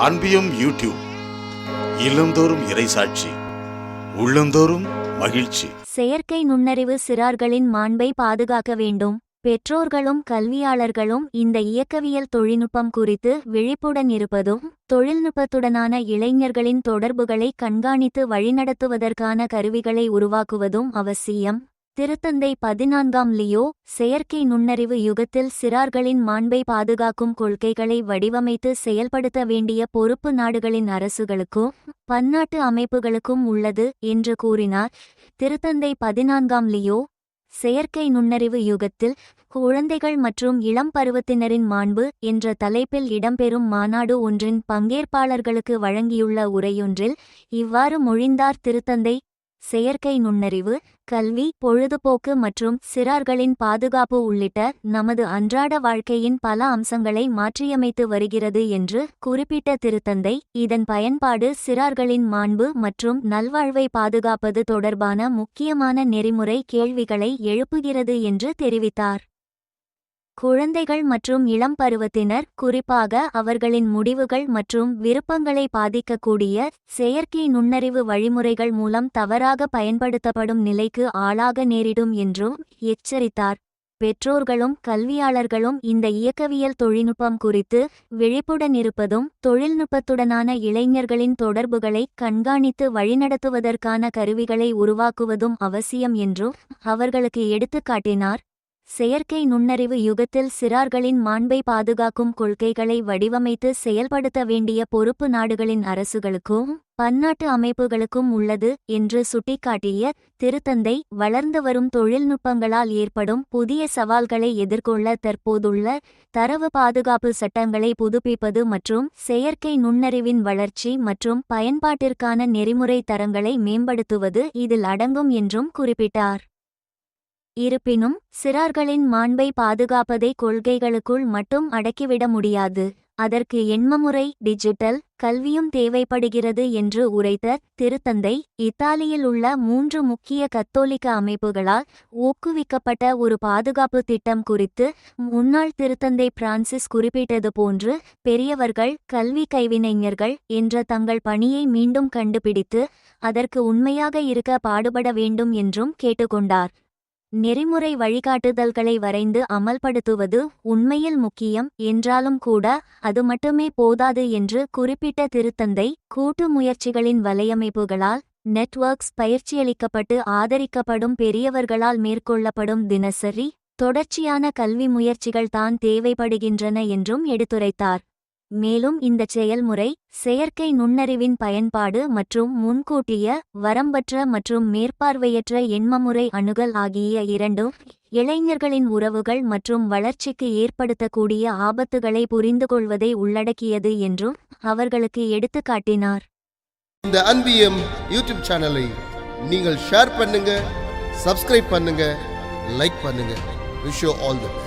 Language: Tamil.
அன்பியும் யூடியூப் இல்லந்தோறும் இறைசாட்சி உள்ளந்தோறும் மகிழ்ச்சி. செயற்கை நுண்ணறிவு சிறார்களின் மாண்பை பாதுகாக்க வேண்டும். பெற்றோர்களும் கல்வியாளர்களும் இந்த இயக்கவியல் தொழில்நுட்பம் குறித்து விழிப்புடன் இருப்பதும், தொழில்நுட்பத்துடனான இளைஞர்களின் தொடர்புகளை கண்காணித்து வழிநடத்துவதற்கான கருவிகளை உருவாக்குவதும் அவசியம். திருத்தந்தை 14ஆம் லியோ செயற்கை நுண்ணறிவு யுகத்தில் சிறார்களின் மாண்பை பாதுகாக்கும் கொள்கைகளை வடிவமைத்து செயல்படுத்த வேண்டிய பொறுப்பு நாடுகளின் அரசுகளுக்கும் பன்னாட்டு அமைப்புகளுக்கும் உள்ளது என்று கூறினார். திருத்தந்தை 14ஆம் லியோ செயற்கை நுண்ணறிவு யுகத்தில் குழந்தைகள் மற்றும் இளம் பருவத்தினரின் மாண்பு என்ற தலைப்பில் இடம்பெறும் மாநாடு ஒன்றின் பங்கேற்பாளர்களுக்கு வழங்கியுள்ள உரையொன்றில் இவ்வாறு மொழிந்தார். திருத்தந்தை செயற்கை நுண்ணறிவு கல்வி, பொழுதுபோக்கு மற்றும் சிறார்களின் பாதுகாப்பு உள்ளிட்ட நமது அன்றாட வாழ்க்கையின் பல அம்சங்களை மாற்றியமைத்து வருகிறது என்று குறிப்பிட்ட திருத்தந்தை, இதன் பயன்பாடு சிறார்களின் மாண்பு மற்றும் நல்வாழ்வை பாதுகாப்பது தொடர்பான முக்கியமான நெறிமுறை கேள்விகளை எழுப்புகிறது என்று தெரிவித்தார். குழந்தைகள் மற்றும் இளம் பருவத்தினர், குறிப்பாக அவர்களின் முடிவுகள் மற்றும் விருப்பங்களை பாதிக்கக்கூடிய செயற்கை நுண்ணறிவு வழிமுறைகள் மூலம் தவறாக பயன்படுத்தப்படும் நிலைக்கு ஆளாக நேரிடும் என்றும் எச்சரித்தார். பெற்றோர்களும் கல்வியாளர்களும் இந்த இயக்கவியல் தொழில்நுட்பம் குறித்து விழிப்புடன் இருப்பதும், தொழில்நுட்பத்துடனான இளைஞர்களின் தொடர்புகளை கண்காணித்து வழிநடத்துவதற்கான கருவிகளை உருவாக்குவதும் அவசியம் என்றும் அவர்களுக்கு எடுத்துக்காட்டினார். செயற்கை நுண்ணறிவு யுகத்தில் சிறார்களின் மாண்பை பாதுகாக்கும் கொள்கைகளை வடிவமைத்து செயல்படுத்த வேண்டிய பொறுப்பு நாடுகளின் அரசுகளுக்கும் பன்னாட்டு அமைப்புகளுக்கும் உள்ளது என்று சுட்டிக்காட்டிய திருத்தந்தை, வளர்ந்து வரும் தொழில்நுட்பங்களால் ஏற்படும் புதிய சவால்களை எதிர்கொள்ள தற்போதுள்ள தரவு பாதுகாப்பு சட்டங்களை புதுப்பிப்பது மற்றும் செயற்கை நுண்ணறிவின் வளர்ச்சி மற்றும் பயன்பாட்டிற்கான நெறிமுறை தரங்களை மேம்படுத்துவது இதில் அடங்கும் என்றும் குறிப்பிட்டார். இருப்பினும், சிறார்களின் மாண்பை பாதுகாப்பதை கொள்கைகளுக்குள் மட்டும் அடக்கிவிட முடியாது. அதற்கு எண்மமுறை, டிஜிட்டல் கல்வியும் தேவைப்படுகிறது என்று உரைத்த திருத்தந்தை, இத்தாலியில் உள்ள 3 முக்கிய கத்தோலிக்க அமைப்புகளால் ஊக்குவிக்கப்பட்ட ஒரு பாதுகாப்பு திட்டம் குறித்து முன்னாள் திருத்தந்தை பிரான்சிஸ் குறிப்பிட்டது போன்று, பெரியவர்கள் கல்வி கைவினைஞர்கள் என்ற தங்கள் பணியை மீண்டும் கண்டுபிடித்து அதற்கு உண்மையாக இருக்க பாடுபட வேண்டும் என்றும் கேட்டுக்கொண்டார். நெறிமுறை வழிகாட்டுதல்களை வரைந்து அமல்படுத்துவது உண்மையில் முக்கியம் என்றாலும் கூட அது மட்டுமே போதாது என்று குறிப்பிட்ட திருத்தந்தை, கூட்டு முயற்சிகளின் வலையமைப்புகளால் நெட்வொர்க்ஸ் பயிற்சியளிக்கப்பட்டு ஆதரிக்கப்படும் பெரியவர்களால் மேற்கொள்ளப்படும் தினசரி தொடர்ச்சியான கல்வி முயற்சிகள் தான் தேவைப்படுகின்றன என்றும் எடுத்துரைத்தார். மேலும் இந்த செயல்முறை செயற்கை நுண்ணறிவின் பயன்பாடு மற்றும் முன்கூட்டிய, வரம்பற்ற மற்றும் மேற்பார்வையற்ற எண்மமுறை அணுகல் ஆகிய இரண்டும் இளைஞர்களின் உறவுகள் மற்றும் வளர்ச்சிக்கு ஏற்படுத்தக்கூடிய ஆபத்துகளை புரிந்துகொள்வதை உள்ளடக்கியது என்றும் அவர்களுக்கு எடுத்துக்காட்டினார். இந்த அன்பியம் யூடியூப் சேனலை நீங்கள் ஷேர் பண்ணுங்க, சப்ஸ்கிரைப் பண்ணுங்க, லைக் பண்ணுங்க. Wish you all the best.